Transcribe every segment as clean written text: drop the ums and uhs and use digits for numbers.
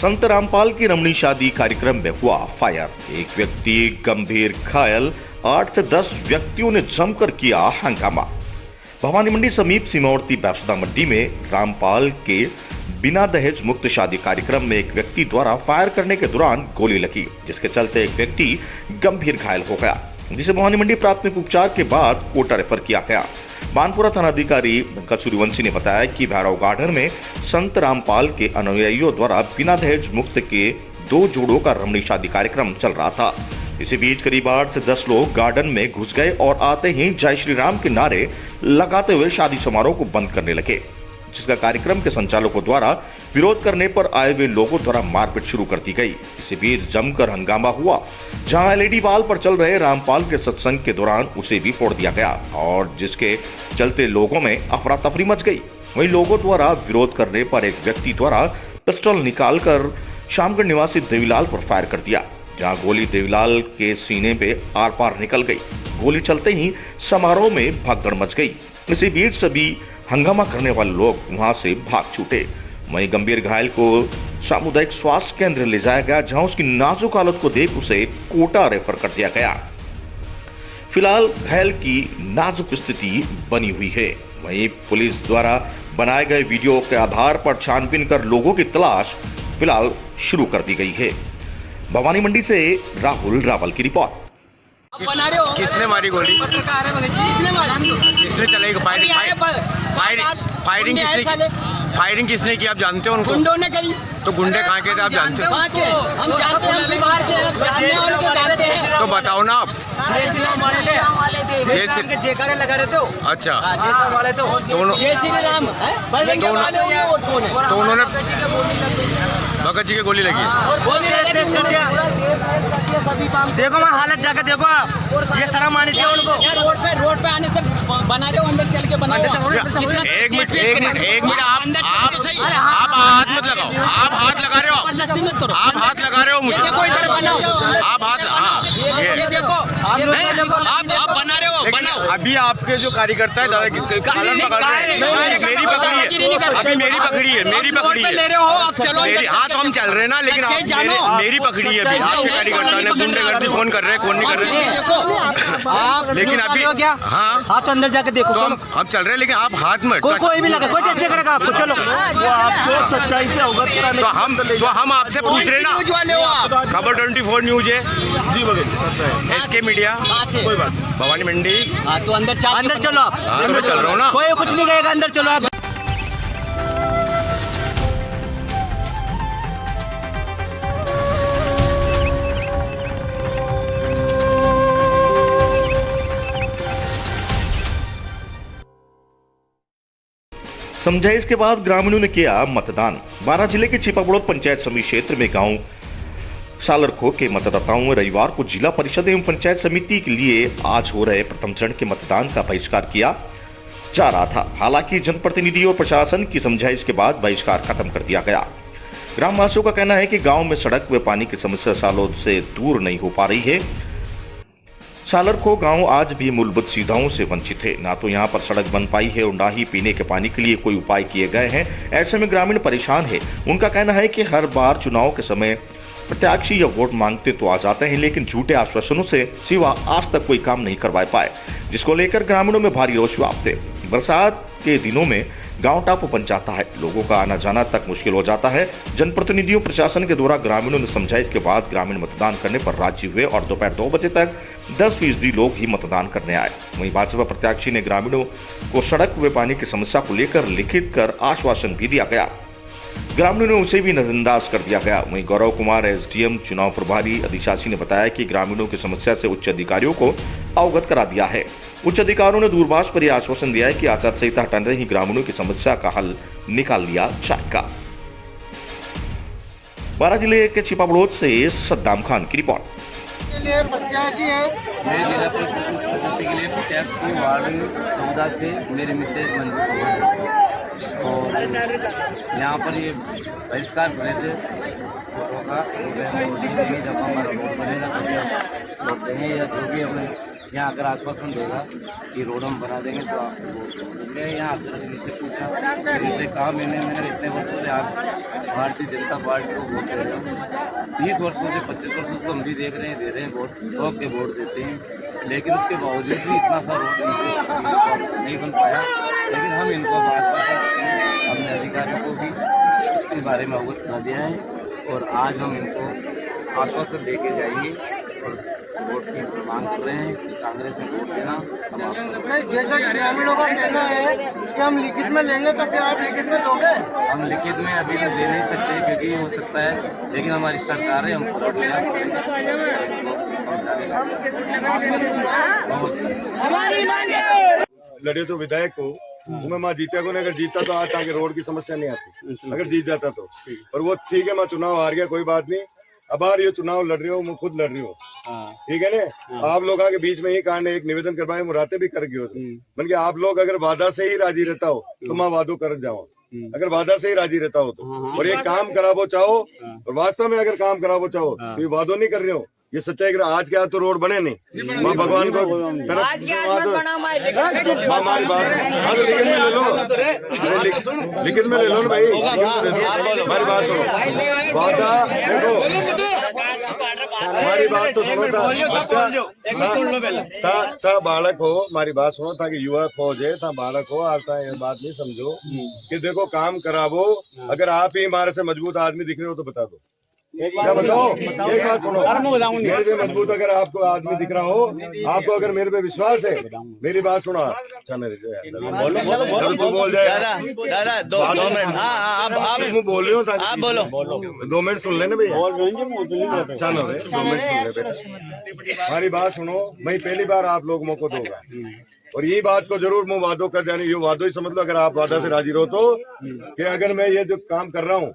संत रामपाल की रमणी शादी कार्यक्रम में हुआ फायर। एक व्यक्ति गंभीर घायल, 8 से 10 व्यक्तियों ने जमकर किया हंगामा। भवानी मंडी समीप सीमावर्ती बैसदा मंडी में रामपाल के बिना दहेज मुक्त शादी कार्यक्रम में एक व्यक्ति द्वारा फायर करने के दौरान गोली लगी, जिसके चलते एक व्यक्ति गंभीर घायल हो गया, जिसे भवानी मंडी प्राथमिक उपचार के बाद कोटा रेफर किया गया। बानपुरा थानाधिकारी पंकज सूर्यवंशी ने बताया कि भैरव गार्डन में संत रामपाल के अनुयायियों द्वारा बिना दहेज मुक्त के 2 जोड़ों का रमणी शादी कार्यक्रम चल रहा था। इसी बीच करीब 8 से 10 लोग गार्डन में घुस गए और आते ही जय श्री राम के नारे लगाते हुए शादी समारोह को बंद करने लगे, जिसका कार्यक्रम के संचालकों द्वारा विरोध करने पर आए हुए लोगों द्वारा मारपीट शुरू कर दी गई। इसी बीच जमकर हंगामा हुआ, जहां एलईडी वाल पर चल रहे रामपाल के सत्संग के दौरान उसे भी फोड़ दिया गया और जिसके चलते लोगों में अफरा तफरी मच गई। वहीं लोगों द्वारा विरोध करने पर एक व्यक्ति द्वारा पिस्टल निकालकर शामगढ़ निवासी देवीलाल पर फायर कर दिया, जहां गोली देवीलाल के सीने पे आर पार निकल गई। गोली चलते ही समारोह में भगदड़ मच गई। इसी बीच सभी हंगामा करने वाले लोग वहां से भाग छूटे। वहीं गंभीर घायल को सामुदायिक स्वास्थ्य केंद्र ले जाया गया, जहां उसकी नाजुक हालत को देख उसे कोटा रेफर कर दिया गया। फिलहाल घायल की नाजुक स्थिति बनी हुई है। वहीं पुलिस द्वारा बनाए गए वीडियो के आधार पर छानबीन कर लोगों की तलाश फिलहाल शुरू कर दी गई है। भवानी मंडी से राहुल रावल की रिपोर्ट। किसने मारी गोली? किसने चलाई फायरिंग किसने की? आप जानते हो उनको? गुंडों ने करी। तो गुंडे कहाँ के थे, आप जानते हो? हम जानते हैं। तो बताओ ना आप। जयकारे लगा रहे थे। अच्छा, जय श्री राम। तो उन्होंने भगत जी की गोली लगी। देखो मैं हालत जाके देखो आप, ये शर्म आनी चाहिए उनको। रोड पे आने से बना रहे हो, अंदर चल के बना रहे हो। एक मिनट आप हाथ मत लगाओ। आप हाथ लगा रहे हो, आप हाथ लगा रहे हो मुझे। आप हाथ, ये देखो आप बना रहे हो, बनाओ। अभी आपके जो कार्यकर्ता है दादा की मेरी पकड़ी है, अभी मेरी पकड़ी है। ले रहे हो आप, चलो। हाँ तो हम चल रहे हैं ना, लेकिन मेरी पकड़ी है अभी। आपके कार्यकर्ता ने गुंडागर्दी कौन कर रहे हैं, कौन नहीं कर रहे, लेकिन अभी हाँ आप तो अंदर जाके देखो। तो हम चल रहे हैं, लेकिन आप हाथ में कोई भी लगा, कोई टेस्ट करेगा आपको। चलो वो आपको सच्चाई से अवगत कराने तो हम आपसे पूछ रहे हैं ना। खबर 24 न्यूज है जी, बगैर एसके मीडिया। कोई बात भवानी मंडी। तो अंदर चलो आप। हाँ तो मैं चल रहा हूँ ना। कोई कुछ नहीं कहेगा, अंदर चलो आप। समझाइश के बाद ग्रामीणों ने किया मतदान। बारां जिले के छिपाबड़ौद पंचायत समिति क्षेत्र में गांव सालरखो के मतदाताओं ने रविवार को जिला परिषद एवं पंचायत समिति के लिए आज हो रहे प्रथम चरण के मतदान का बहिष्कार किया जा रहा था। हालांकि जनप्रतिनिधि और प्रशासन की समझाइश के बाद बहिष्कार खत्म कर दिया गया। ग्रामवासियों का कहना है कि गांव में सड़क व पानी की समस्या सालों से दूर नहीं हो पा रही है। सालरखो गांव आज भी मूलभूत सुविधाओं से वंचित है। ना तो यहां पर सड़क बन पाई है और ना ही पीने के पानी के लिए कोई उपाय किए गए हैं। ऐसे में ग्रामीण परेशान है। उनका कहना है कि हर बार चुनाव के समय प्रत्याशी या वोट मांगते तो आ जाते हैं, लेकिन झूठे आश्वासनों से सिवा आज तक कोई काम नहीं करवा पाए, जिसको लेकर ग्रामीणों में भारी रोष व्याप्त है। बरसात के दिनों में गांव टापू बन जाता है, लोगों का आना जाना तक मुश्किल हो जाता है। जनप्रतिनिधियों प्रशासन के द्वारा ग्रामीणों ने समझाइश के बाद ग्रामीण मतदान करने पर राजी हुए और दोपहर 2 बजे तक 10% लोग ही मतदान करने आए। वहीं भाजपा प्रत्याशी ने ग्रामीणों को सड़क व पानी की समस्या को लेकर लिखित कर आश्वासन भी दिया गया। ग्रामीणों ने उसे भी नजरअंदाज कर दिया गया। वहीं गौरव कुमार एसडीएम चुनाव प्रभारी अधिशासी ने बताया कि ग्रामीणों की समस्या से उच्च अधिकारियों को अवगत करा दिया है। उच्च अधिकारियों ने दूरभाष पर यह आश्वासन दिया है कि आचार संहिता हटाने ही ग्रामीणों की समस्या का हल निकाल लिया जाएगा। बारां जिले के छिपाबड़ौद से सद्दाम खान की रिपोर्ट। प्रत्याशी है मैं जिला परिषद सदस्य के लिए प्रत्याशी वार्ड 14 से मेरे मिसेज और यहाँ पर ये बहिष्कार करे थे जब हमारा वोट बनेगा तो वोट देंगे या जो भी अपने यहाँ अगर आश्वासन देगा कि रोड हम बना देंगे तो आप मैं यहाँ आकर इनसे पूछा, इनसे कहा मैंने इतने वर्षों से आप भारतीय जनता पार्टी को वोट दे रहे हो, 30 वर्षों से 25 वर्षों से हम भी देख रहे हैं, दे रहे हैं वोट, ठोक के वोट देते हैं, लेकिन उसके बावजूद भी इतना सा रोड नहीं बन पाया। लेकिन हम इनको आश्वासन देते हैं, हमने अधिकारियों को भी इसके बारे में अवगत करा दिया है और आज हम इनको आश्वासन दे के जाएंगे और वोट की मांग कर रहे हैं कि कांग्रेस में वोट देना। जैसा कि ग्रामीणों का कहना है कि हम लिखित में लेंगे, तो क्या आप लिखित में दोगे? हम लिखित में अभी तो दे नहीं सकते क्योंकि ये हो सकता है, लेकिन हमारी सरकार है, हम पूरा प्रयास लड़े तो विधायक को मैं माँ जीता को नहीं, अगर जीता तो आज आगे रोड की समस्या नहीं आती, अगर जीत जाता तो। और वो ठीक है, मैं चुनाव हार गया कोई बात नहीं, अब ये चुनाव लड़ रही हो, मैं खुद लड़ रही हूँ, ठीक है ना। आप लोग आगे बीच में ही कारण एक निवेदन करवाए, मुराते भी कर गए मन के आप लोग अगर वादा से ही राजी रहता हो तो मैं वादो कर जाऊँ, अगर वादा से ही राजी रहता हो तो, और ये काम करावो चाहो और वास्तव में अगर काम करावो चाहो तो ये वादो नहीं कर रहे हो, ये सच्चाई। आज क्या तो रोड बने नहीं, मैं भगवान को हमारी बात लिखित में ले लो, लिखित में ले लो ना भाई, हमारी बात सुनो, वादा देखो, हमारी बात तो सुनो, बच्चा बालक हो, हमारी बात सुनो, ताकि युवा फौज है, था बालक हो, आता है, ये बात नहीं समझो कि देखो काम करावो, अगर आप ही हमारे से मजबूत आदमी दिख रहे हो तो बता दो, क्या बताओ, एक बात सुनो, मेरे से मजबूत अगर आपको आदमी दिख रहा हो, आपको अगर मेरे पे विश्वास है, मेरी बात सुनो, अच्छा मेरे बोलो बोल जाए, आप बोल रहे हो, आप बोलो 2 मिनट सुन लेना भैया, अच्छा 2 मिनट सुन ले, हमारी बात सुनो, मैं पहली बार आप लोग मौका दूंगा और ये बात को जरूर मैं वादों कर जाने, ये वादो ही समझ लो, अगर आप वादा से राजी रहो तो, कि अगर मैं ये जो काम कर रहा हूँ,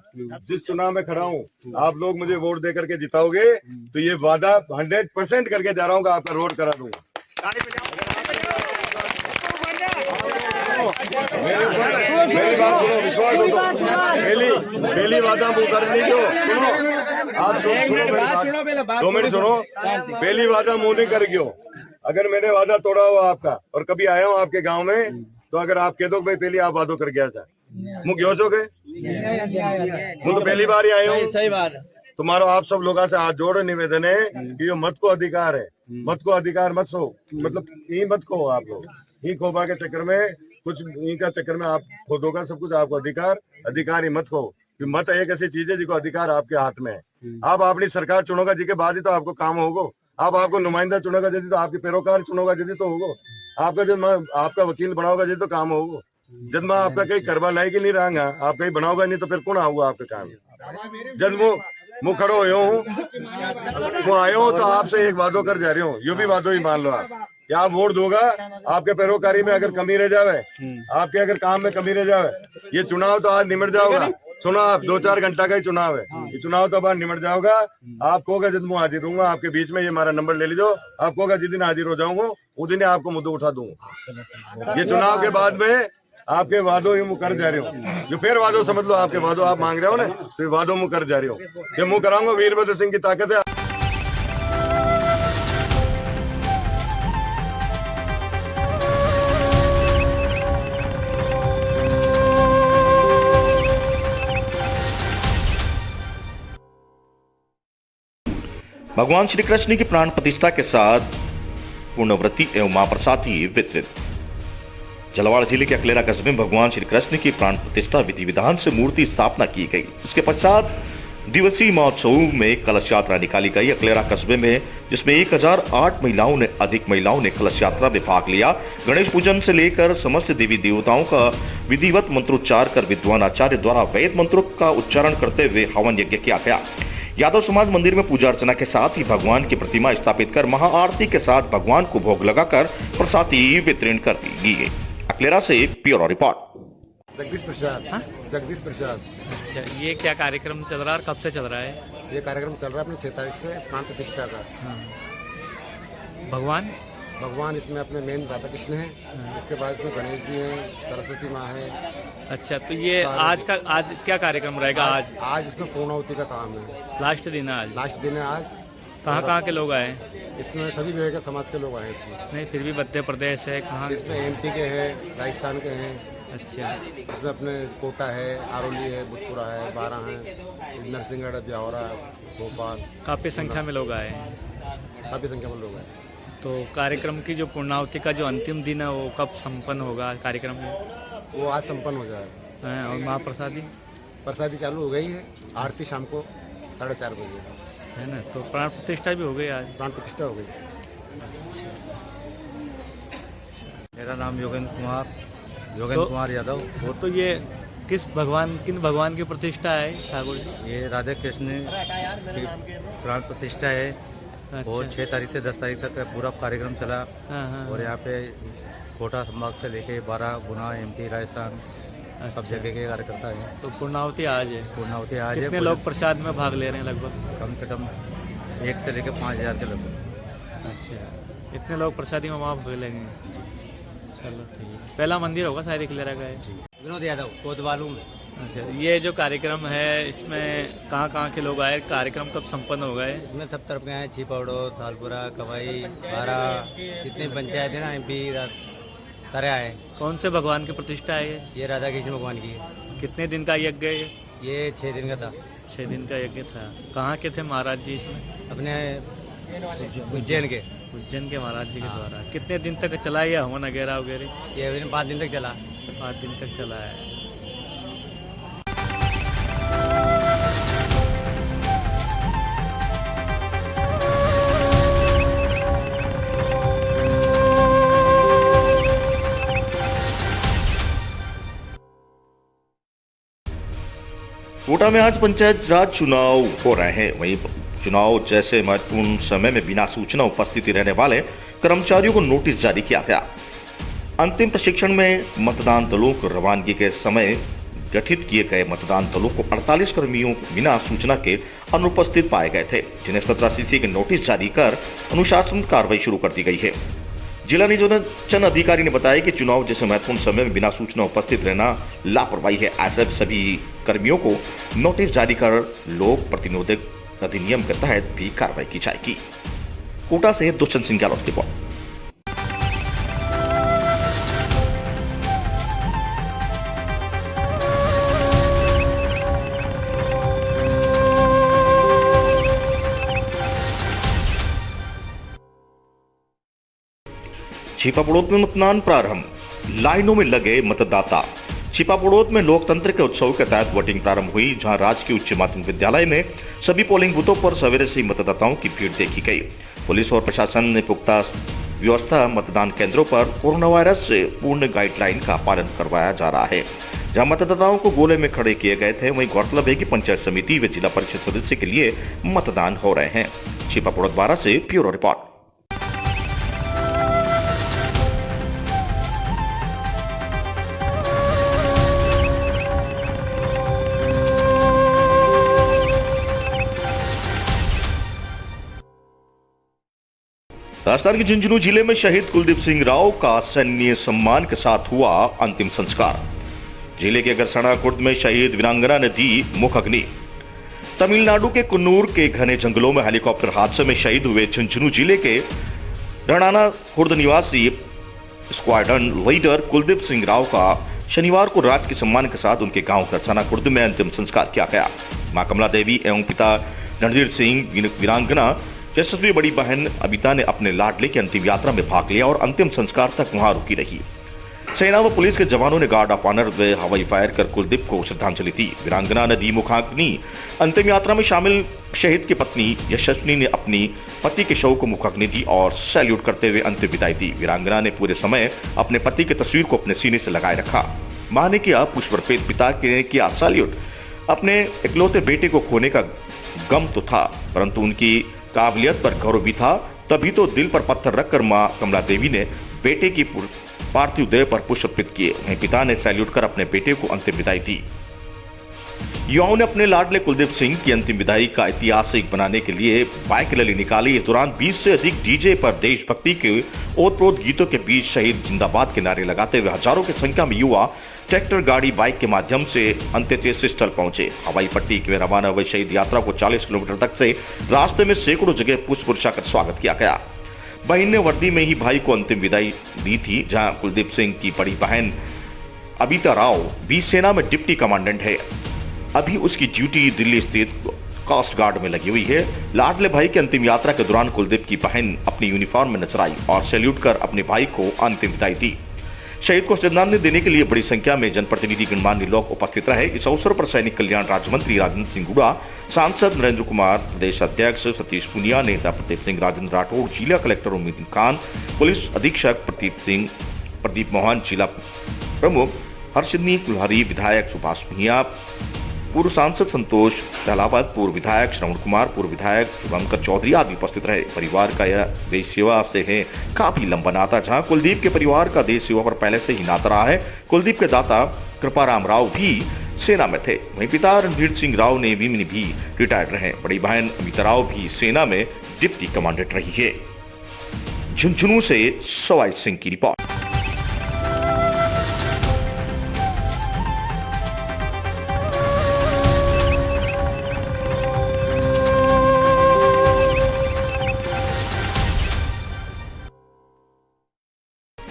जिस चुनाव में खड़ा हूँ, आप लोग मुझे वोट दे करके जिताओगे तो ये वादा 100% करके जा रहा हूँ कि आपका रोड करा दूंगा। मेरी बात सुनो, विश्वास हो तो पहली वादा मुँह कर नहीं दो, सुनो आप सुनो 2 मिनट सुनो, पहली वादा मुँह नहीं कर गयो, अगर मैंने वादा तोड़ा हुआ आपका और कभी आया हूँ आपके गांव में, तो अगर आप कह दो भाई पहले आप वादो कर गया था, मुँह क्यों चोगे, मुँह तो पहली बार ही आए हूँ, सही बात। तुम्हारा आप सब लोगों से हाथ जोड़ निवेदन है कि ये मत को अधिकार है, मत को अधिकार मत सो, मतलब ये मत को आप लोग ये खोपा के चक्कर में, कुछ इनका चक्कर में आप खो दोगा सब कुछ, आपको अधिकार ही मत खो, मत एक ऐसी चीज है जिसको अधिकार आपके हाथ में है। आप अपनी सरकार चुनोगा जी के बाद ही तो आपको काम होगा, आपको नुमाइंदा चुनेगा यदि तो आपके पैरोकार चुनोगा यदि तो होगा, आपका जब मैं आपका वकील बनाओगा यदि तो काम होगा, जब मैं आपका कहीं करवा लायक ही नहीं रहूंगा, आप कहीं बनाओगा नहीं तो फिर कौन आऊंगा आपके काम। जब मुँह खड़ो हूँ, वो आयो हूँ तो आपसे एक वादो कर जा रही हूँ, यो भी वादो ही मान लो आप, क्या आप वोट दोगा, आपके पैरोकारी में अगर कमी रह जावे, आपके अगर काम में कमी रह जावे, ये चुनाव तो आज निमट जाओगा, सुनो आप 2-4 घंटा का ही चुनाव है, ये चुनाव तो बाद निमट जाओगा, आप कहोगे जिस मैं हाजिर रहूंगा आपके बीच में, ये हमारा नंबर ले लीजिए, आप कहोगा जिस दिन हाजिर हो जाऊंगा उस दिन आपको मुद्दे उठा दूंगा। ये चुनाव के बाद में आपके वादों ही मुँह कर जा रहे हो, जो फिर वादों समझ लो, आपके वादों आप मांग रहे हो ना, तो ये वादों मुँह कर जा रहे हो, ये मुँह कराऊंगा, वीरभद्र सिंह की ताकत है। भगवान श्री कृष्ण की प्राण प्रतिष्ठा के साथ पूर्णव्रती एवं मां प्रसादी वितरित। झालावाड़ जिले के अकलेरा कस्बे में भगवान श्री कृष्ण की प्राण प्रतिष्ठा विधि विधान से मूर्ति स्थापना की गई। उसके पश्चात दिवसीय महोत्सव में कलश यात्रा निकाली गई अकलेरा कस्बे में, जिसमें 1008 अधिक महिलाओं ने कलश यात्रा में भाग लिया। गणेश पूजन से लेकर समस्त देवी देवताओं का विधिवत मंत्रोच्चार कर विद्वान आचार्य द्वारा वैद मंत्रों का उच्चारण करते हुए हवन यज्ञ किया गया। यादव समाज मंदिर में पूजा अर्चना के साथ ही भगवान की प्रतिमा स्थापित कर महाआरती के साथ भगवान को भोग लगाकर प्रसादी वितरण कर दी गई। अकलेरा से एक ब्यूरो रिपोर्ट। जगदीश प्रसाद। अच्छा, ये क्या कार्यक्रम चल रहा है और कब से चल रहा है? ये कार्यक्रम चल रहा है अपने 6 तारीख से प्राण प्रतिष्ठा का। भगवान इसमें अपने मेन राधा कृष्ण है, इसके बाद इसमें गणेश जी हैं, सरस्वती माँ है। अच्छा, तो ये आज क्या कार्यक्रम रहेगा? आज इसमें पूर्णाहुति का काम है, लास्ट दिन है आज। लास्ट दिन है आज। तो कहाँ के लोग आए हैं? इसमें सभी जगह के समाज के लोग आए हैं इसमें। नहीं, फिर भी मध्य प्रदेश है, कहाँ? इसमें MP के हैं, राजस्थान के हैं, अच्छा, इसमें अपने कोटा है, आरोली है, बुधपुरा है, बारा है, नरसिंहगढ़, ब्यावरा, भोपाल। काफ़ी संख्या में लोग आए हैं। काफ़ी संख्या में लोग हैं। तो कार्यक्रम की जो पूर्णाहुति का जो अंतिम दिन है वो कब संपन्न होगा कार्यक्रम में? वो आज संपन्न हो जाएगा। हैं, और महाप्रसादी प्रसादी चालू हो गई है, आरती शाम को 4:30 बजे है ना। तो प्राण प्रतिष्ठा भी हो गई आज? प्राण प्रतिष्ठा हो गई। मेरा नाम योगेंद्र कुमार यादव। वो तो ये किन भगवान की प्रतिष्ठा है ठाकुर जी? ये राधे कृष्ण की प्राण प्रतिष्ठा है। अच्छा। और 6 तारीख से 10 तारीख तक पूरा कार्यक्रम चला। हाँ। और यहाँ पे कोटा संभाग से लेके 12 गुना MP राजस्थान सब जगह के कार्यकर्ता हैं। तो पूर्णाहुति आज है? पूर्णाहुति आज है। कितने लोग प्रसाद में भाग ले रहे हैं लगभग? कम से कम 1 से लेकर 5,000 के लगभग। अच्छा, इतने लोग प्रसादी में वहाँ भाग लेंगे? चलो ठीक है। पहला मंदिर होगा शायद इकलेरा का है? विनोद यादव कोतवालू में। अच्छा, ये जो कार्यक्रम है इसमें कहाँ के लोग आए? कार्यक्रम कब संपन्न हो गए? इसमें सब तरफ के हैं, छिपौड़ो, सालपुरा, कवाई, बारा, जितनी पंचायत है ना MP सारे आए। कौन से भगवान की प्रतिष्ठा है ये? ये राधा कृष्ण भगवान की है। कितने दिन का यज्ञ है ये 6 दिन का था। 6 दिन का यज्ञ था। कहाँ के थे महाराज जी इसमें? अपने उज्जैन के। उज्जैन के महाराज जी के द्वारा। कितने दिन तक चला ये हवन वगैरह? ये 5 दिन तक चला। 5 दिन तक चला है। कोटा में आज पंचायत राज चुनाव हो रहे हैं। वहीं चुनाव जैसे महत्वपूर्ण समय में बिना सूचना उपस्थिति रहने वाले कर्मचारियों को नोटिस जारी किया गया। अंतिम प्रशिक्षण में मतदान दलों को रवानगी के समय गठित किए गए मतदान दलों को 48 कर्मियों बिना सूचना के अनुपस्थित पाए गए थे, जिन्हें 17 CC के नोटिस जारी कर अनुशासन कार्रवाई शुरू कर दी गई है। जिला निर्वाचन अधिकारी ने बताया कि चुनाव जैसे महत्वपूर्ण समय में बिना सूचना उपस्थित रहना लापरवाही है। ऐसे सभी कर्मियों को नोटिस जारी कर लोक प्रतिनिधित्व अधिनियम के तहत भी कार्रवाई की जाएगी। कोटा से दुष्यंत सिंह गहलोत की रिपोर्ट। छिपापड़ोत में मतदान प्रारंभ, लाइनों में लगे मतदाता। छिपापड़ोत में लोकतंत्र के उत्सव के तहत वोटिंग प्रारंभ हुई, जहां राजकीय उच्च माध्यमिक विद्यालय में सभी पोलिंग बूथों पर सवेरे से ही मतदाताओं की भीड़ देखी गई। पुलिस और प्रशासन ने पुख्ता व्यवस्था मतदान केंद्रों पर कोरोना वायरस से पूर्ण गाइडलाइन का पालन करवाया जा रहा है। जहां मतदाताओं को गोले में खड़े किए गए थे, वहीं गौरतलब है कि पंचायत समिति व जिला परिषद सदस्य के लिए मतदान हो रहे हैं। छिपापड़ोत 12 से ब्यूरो रिपोर्ट। राजस्थान के झुंझुनू जिले में शहीद कुलदीप सिंह राव का सैन्य सम्मान के साथ हुआ अंतिम संस्कार। जिले के गरसना खुर्द में शहीद वीरांगना ने दी मुख अग्नि। तमिलनाडु के कुन्नूर के घने जंगलों में हेलीकॉप्टर हादसे में शहीद हुए झुंझुनू जिले के रणाना खुर्द निवासी स्क्वाड्रन लीडर कुलदीप सिंह राव का शनिवार को राजकीय सम्मान के साथ उनके गांव गरसना खुर्द में अंतिम संस्कार किया गया। मां कमला देवी एवं पिता रणधीर सिंह, वीरांगना यशस्वी बड़ी बहन अबिता ने अपने लाडले की अंतिम यात्रा में भाग लिया और अंतिम संस्कार तक वहां रुकी रही। सेना व पुलिस के जवानों ने गार्ड ऑफ ऑनर व हवाई फायर कर कुलदीप को श्रद्धांजलि दी। वीरांगना ने दी मुखाग्नि। अंतिम यात्रा में शामिल शहीद की पत्नी यशस्विनी ने अपनी पति के शव को मुखाग्नि दी और सैल्यूट करते हुए अंतिम विदाई दी। वीरांगना ने पूरे समय अपने पति की तस्वीर को अपने सीने से लगाए रखा। मां ने किया पुष्प अर्पित, पिता ने किया सैल्यूट। अपने इकलौते बेटे को खोने का गम तो था, परंतु उनकी काबिलियत पर गौरव भी था। तभी तो दिल पर पत्थर रखकर मां कमला देवी ने बेटे की पार्थिव देह पर पुष्प अर्पित किए। वहीं पिता ने सैल्यूट कर अपने बेटे को अंतिम विदाई दी। युवाओं ने अपने लाडले कुलदीप सिंह की अंतिम विदाई का ऐतिहासिक बनाने के लिए बाइक रैली निकाली। इस दौरान 20 से अधिक डीजे पर देशभक्ति के ओतप्रोत गीतों के बीच शहीद जिंदाबाद के नारे लगाते हुए हजारों की संख्या में युवा ट्रैक्टर गाड़ी बाइक के माध्यम से अंत्येष्टि स्थल पहुंचे। हवाई पट्टी के रवाना हुए शहीद यात्रा को 40 किलोमीटर तक से रास्ते में सैकड़ों जगह पुष्प वर्षा कर स्वागत किया गया। बहन ने वर्दी में ही भाई को अंतिम विदाई दी थी। जहां कुलदीप सिंह की बड़ी बहन अबिता राव भी सेना में डिप्टी कमांडेंट है। अभी उसकी ड्यूटी दिल्ली स्थित कोस्ट गार्ड में लगी हुई है। लाडले भाई की अंतिम यात्रा के दौरान कुलदीप की बहन अपनी यूनिफॉर्म में नजर आई और सैल्यूट कर अपने भाई को अंतिम विदाई दी। शहीद को श्रद्धांजलि देने के लिए बड़ी संख्या में जनप्रतिनिधि गणमान्य लोग उपस्थित रहे। इस अवसर पर सैनिक कल्याण राज्य मंत्री राजेंद्र सिंह गुड़ा, सांसद नरेंद्र कुमार, प्रदेश अध्यक्ष सतीश पुनिया, नेता प्रदीप सिंह, राजेंद्र राठौड़, जिला कलेक्टर उम्मीद खान, पुलिस अधीक्षक प्रदीप मोहन, जिला प्रमुख हर्षिनी कुल्हारी, विधायक सुभाष पुनिया, पूर्व सांसद संतोष दहलावत, पूर्व विधायक श्रवण कुमार, पूर्व विधायक शुभंकर चौधरी आदि उपस्थित रहे। परिवार का यह देश सेवा से है काफी लंबा नाता। जहां कुलदीप के परिवार का देश सेवा पर पहले से ही नाता रहा है। कुलदीप के दाता कृपाराम राव भी सेना में थे। वहीं पिता रणधीर सिंह राव नेवी में भी रिटायर्ड रहे। बड़ी बहन अमिता राव भी सेना में डिप्टी कमांडेंट रही है। झुंझुनू से सवाई सिंह की रिपोर्ट।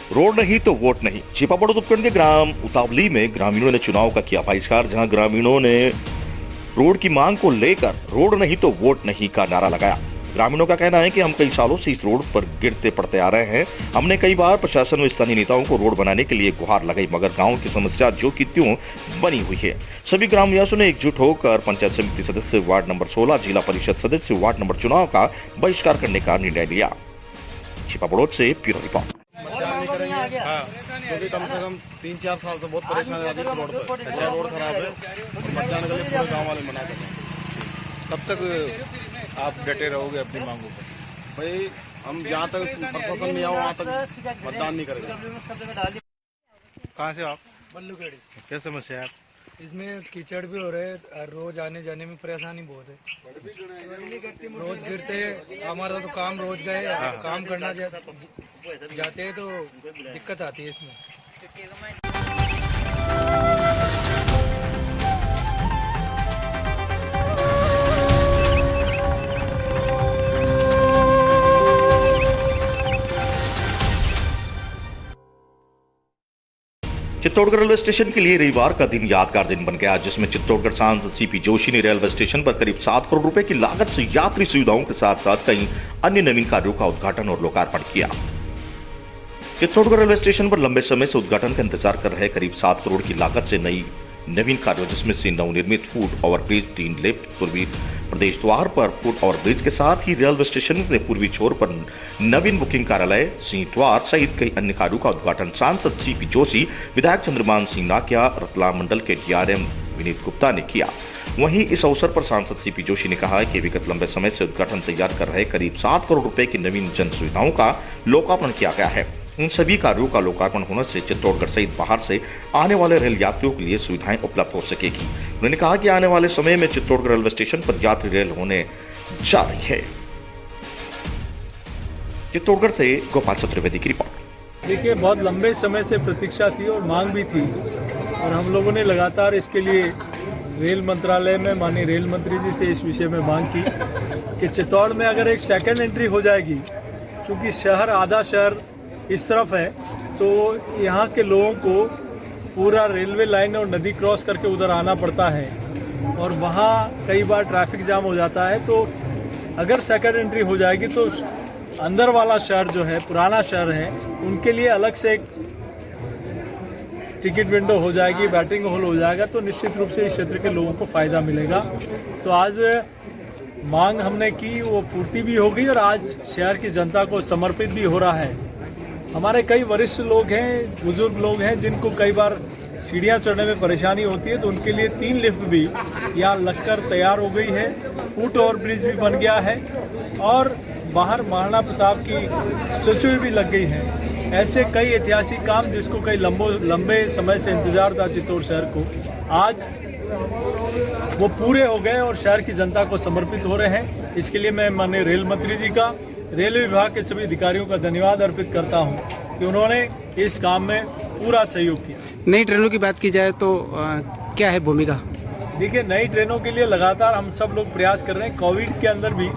रोड नहीं तो वोट नहीं। छिपापड़ उपखंड के ग्राम उतावली में ग्रामीणों ने चुनाव का किया बहिष्कार। जहां ग्रामीणों ने रोड की मांग को लेकर रोड नहीं तो वोट नहीं का नारा लगाया। ग्रामीणों का कहना है कि हम कई सालों से इस रोड पर गिरते पड़ते आ रहे हैं। हमने कई बार प्रशासन व स्थानीय नेताओं को रोड बनाने के लिए गुहार लगाई, मगर गांव की समस्या जो कि त्यों बनी हुई है। सभी ग्रामवासियों ने एकजुट होकर पंचायत समिति सदस्य, वार्ड नंबर 16, जिला परिषद सदस्य, वार्ड नंबर चुनाव का बहिष्कार करने का निर्णय लिया। छिपापड़ से ब्यूरो रिपोर्ट। क्योंकि कम से कम 3-4 साल से बहुत परेशानी आ रही है रोड पर। रोड खराब है और मतदान के लिए पूरे गाँव वाले मना कर रहे हैं। कब तक आप डटे रहोगे अपनी मांगों पर? भाई हम जहाँ तक प्रशासन नहीं आओ वहाँ तक मतदान नहीं करेंगे। कहाँ से आप? बल्लूखेड़ी। क्या समस्या है? इसमें कीचड़ भी हो रहे हैं, रोज आने जाने में परेशानी बहुत है। रोज गिरते हैं, हमारा तो काम रोज गए, काम करना जाते हैं तो दिक्कत आती है इसमें। चित्तौड़गढ़ रेलवे स्टेशन के लिए रविवार का दिन यादगार दिन बन गया, जिसमें चित्तौड़गढ़ सांसद सीपी जोशी ने रेलवे स्टेशन पर करीब 7 करोड़ रुपए की लागत से यात्री सुविधाओं के साथ साथ कई अन्य नवीन कार्यों का उद्घाटन और लोकार्पण किया। चित्तौड़गढ़ रेलवे स्टेशन पर लंबे समय से उद्घाटन का इंतजार कर रहे करीब 7 करोड़ की लागत से नवीन कार्यों, जिसमें से नवनिर्मित फूट ओवरब्रिज, 3 लिफ्ट, पूर्वी प्रदेश द्वार पर फुट ओवरब्रिज के साथ ही रेलवे स्टेशन के पूर्वी छोर पर नवीन बुकिंग कार्यालय, सिंह द्वार सहित कई अन्य कार्यों का उद्घाटन सांसद सीपी जोशी, विधायक चंद्रमान सिंह नाकिया, रतलाम मंडल के डीआरएम विनीत गुप्ता ने किया। वहीं इस अवसर पर सांसद सीपी जोशी ने कहा कि विगत लंबे समय से उद्घाटन तैयार कर रहे करीब 7 करोड़ रुपए की नवीन जन सुविधाओं का लोकार्पण किया गया है। इन सभी कार्यों का लोकार्पण होने से चित्तौड़गढ़ सहित बाहर से आने वाले रेल यात्रियों के लिए सुविधाएं उपलब्ध हो सकेगी। उन्होंने कहा कि आने वाले समय में चित्तौड़गढ़ रेलवे स्टेशन पर यात्री रेल होने जा रही है। चित्तौड़गढ़ से गोपाल चतुर्वेदी की रिपोर्ट। देखिए, बहुत लंबे समय से प्रतीक्षा थी और मांग भी थी और हम लोगों ने लगातार इसके लिए रेल मंत्रालय में माननीय रेल मंत्री जी से इस विषय में मांग की कि चित्तौड़ में अगर एक सेकेंड एंट्री हो जाएगी, चूँकि शहर आधा शहर इस तरफ है तो यहाँ के लोगों को पूरा रेलवे लाइन और नदी क्रॉस करके उधर आना पड़ता है और वहाँ कई बार ट्रैफिक जाम हो जाता है। तो अगर सेकेंड एंट्री हो जाएगी तो अंदर वाला शहर जो है, पुराना शहर है, उनके लिए अलग से एक टिकट विंडो हो जाएगी, बैटिंग हॉल हो जाएगा, तो निश्चित रूप से इस क्षेत्र के लोगों को फ़ायदा मिलेगा। तो आज मांग हमने की, वो पूर्ति भी हो गई और आज शहर की जनता को समर्पित भी हो रहा है। हमारे कई वरिष्ठ लोग हैं, बुजुर्ग लोग हैं, जिनको कई बार सीढ़ियाँ चढ़ने में परेशानी होती है, तो उनके लिए 3 लिफ्ट भी यहाँ लगकर तैयार हो गई है, फुट ओवर ब्रिज भी बन गया है और बाहर महाराणा प्रताप की स्टैचू भी लग गई है। ऐसे कई ऐतिहासिक काम जिसको कई लंबे समय से इंतजार था चित्तौड़ शहर को, आज वो पूरे हो गए और शहर की जनता को समर्पित हो रहे हैं। इसके लिए मैं माननीय रेल मंत्री जी का, रेलवे विभाग के सभी अधिकारियों का धन्यवाद अर्पित करता हूं कि उन्होंने इस काम में पूरा सहयोग किया। नई ट्रेनों की बात की जाए तो क्या है भूमिका? देखिए, नई ट्रेनों के लिए लगातार हम सब लोग प्रयास कर रहे हैं। कोविड के अंदर भी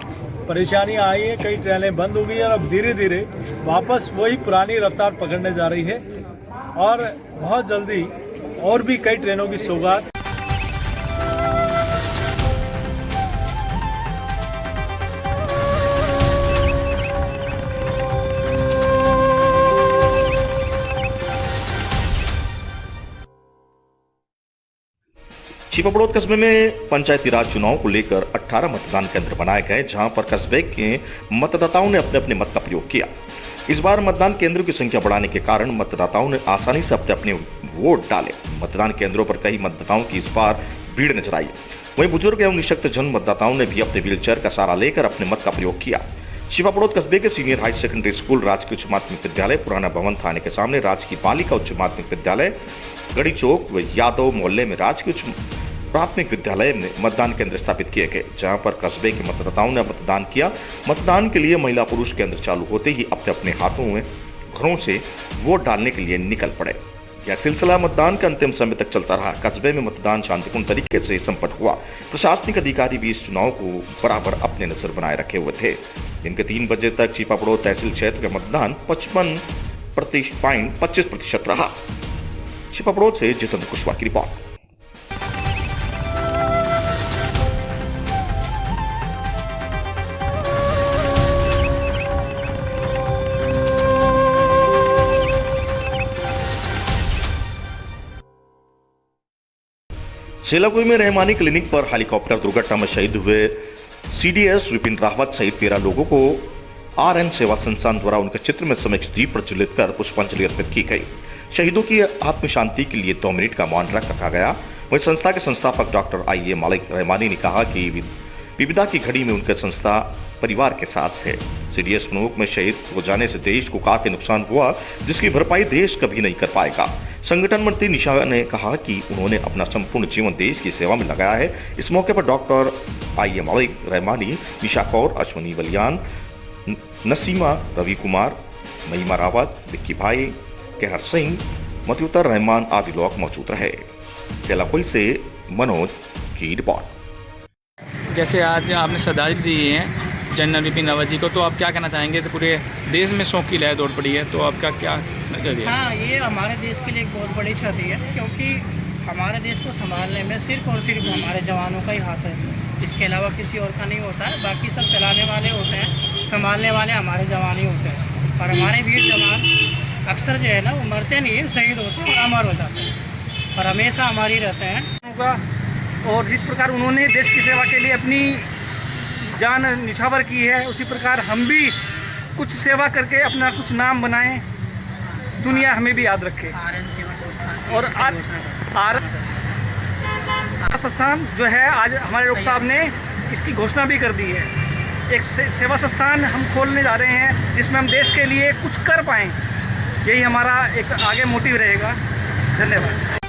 परेशानियां आई हैं, कई ट्रेनें बंद हो गई हैं और अब धीरे धीरे वापस वही पुरानी रफ्तार पकड़ने जा रही है और बहुत जल्दी और भी कई ट्रेनों की सौगात। छिपापड़ोद कस्बे में पंचायती राज चुनाव को लेकर 18 मतदान केंद्र बनाए गए, जहां पर कस्बे के मतदाताओं ने अपने अपने मत का प्रयोग किया। इस बार मतदान केंद्रों की संख्या बढ़ाने के कारण मतदाताओं ने आसानी से अपने अपने वोट डाले। मतदान केंद्रों पर कई मतदाताओं की इस बार भीड़ नजर आई। वहीं बुजुर्ग एवं निःशक्तजन मतदाताओं ने भी अपने व्हीलचेयर का सहारा लेकर अपने मत का प्रयोग किया। छिपापड़ोद कस्बे के सीनियर हाई सेकेंडरी स्कूल, राजकीय उच्च माध्यमिक विद्यालय, पुराना भवन थाने के सामने राजकीय बालिका उच्च माध्यमिक विद्यालय, गढ़ी चौक व यादव मोहल्ले में राजकीय उच्च प्राथमिक विद्यालय में मतदान केंद्र स्थापित किए गए, जहां पर कस्बे के मतदाताओं ने मतदान किया। मतदान के लिए महिला पुरुष केंद्र चालू होते ही अपने अपने हाथों में घरों से वोट डालने के लिए निकल पड़े। यह सिलसिला मतदान के अंतिम समय तक चलता रहा। कस्बे में मतदान शांतिपूर्ण तरीके से संपन्न हुआ। प्रशासनिक अधिकारी भी इस चुनाव को बराबर अपने नजर बनाए रखे हुए थे। दिन के 3 बजे तक छिपापड़ोद तहसील क्षेत्र का मतदान 25% रहा। छिपापड़ोद से जितेंद्र कुशवाहा की रिपोर्ट। सेलाकुई में रहमानी क्लिनिक पर हेलीकॉप्टर दुर्घटना में शहीद हुए सीडीएस विपिन रावत सहित 13 लोगों को आरएन सेवा संस्थान द्वारा उनके चित्र में समक्ष दीप प्रज्वलित कर पुष्पांजलि अर्पित की गई। शहीदों की आत्म शांति के लिए 2 मिनट का मौन रखा गया। वहीं संस्था के संस्थापक डॉक्टर आई.ए. मालिक रहमानी ने कहा कि विविधता की घड़ी में उनका संस्था परिवार के साथ है। सीडीएस प्रमुख में शहीद हो जाने से देश को काफी नुकसान हुआ, जिसकी भरपाई देश कभी नहीं कर पाएगा। संगठन मंत्री निशा ने कहा कि उन्होंने अपना संपूर्ण जीवन देश की सेवा में लगाया है। इस मौके पर डॉक्टर आई.ए. मालिक रहमानी, निशा कौर, अश्वनी बलियान, नसीमा, रवि कुमार, महिमा रावत, विक्की भाई, केहर सिंह, मधुतर रहमान आदि लोग मौजूद रहे। सेलाकुई से मनोज की रिपोर्ट। जैसे आज आपने श्रद्धांजलि दी है जनरल विपिन रावत जी को, तो आप क्या कहना चाहेंगे? तो पूरे देश में शोक की लहर दौड़ पड़ी है, तो आपका क्या नजरिया? हाँ, ये हमारे देश के लिए एक बहुत बड़ी क्षति है, क्योंकि हमारे देश को संभालने में सिर्फ और सिर्फ हमारे जवानों का ही हाथ है। इसके अलावा किसी और का नहीं होता है। बाकी सब चलाने वाले होते हैं, संभालने वाले हमारे जवान ही होते हैं। और हमारे वीर जवान अक्सर जो है ना, वो मरते नहीं है, शहीद होते हैं और अमर हो जाते हैं और हमेशा हमारी रहते हैं। और जिस प्रकार उन्होंने देश की सेवा के लिए अपनी जान निछावर की है, उसी प्रकार हम भी कुछ सेवा करके अपना कुछ नाम बनाएं, दुनिया हमें भी याद रखे। और संस्थान जो है, आज हमारे लोक साहब ने इसकी घोषणा भी कर दी है। एक सेवा संस्थान हम खोलने जा रहे हैं, जिसमें हम देश के लिए कुछ कर पाएँ। यही हमारा एक आगे मोटिव रहेगा। धन्यवाद।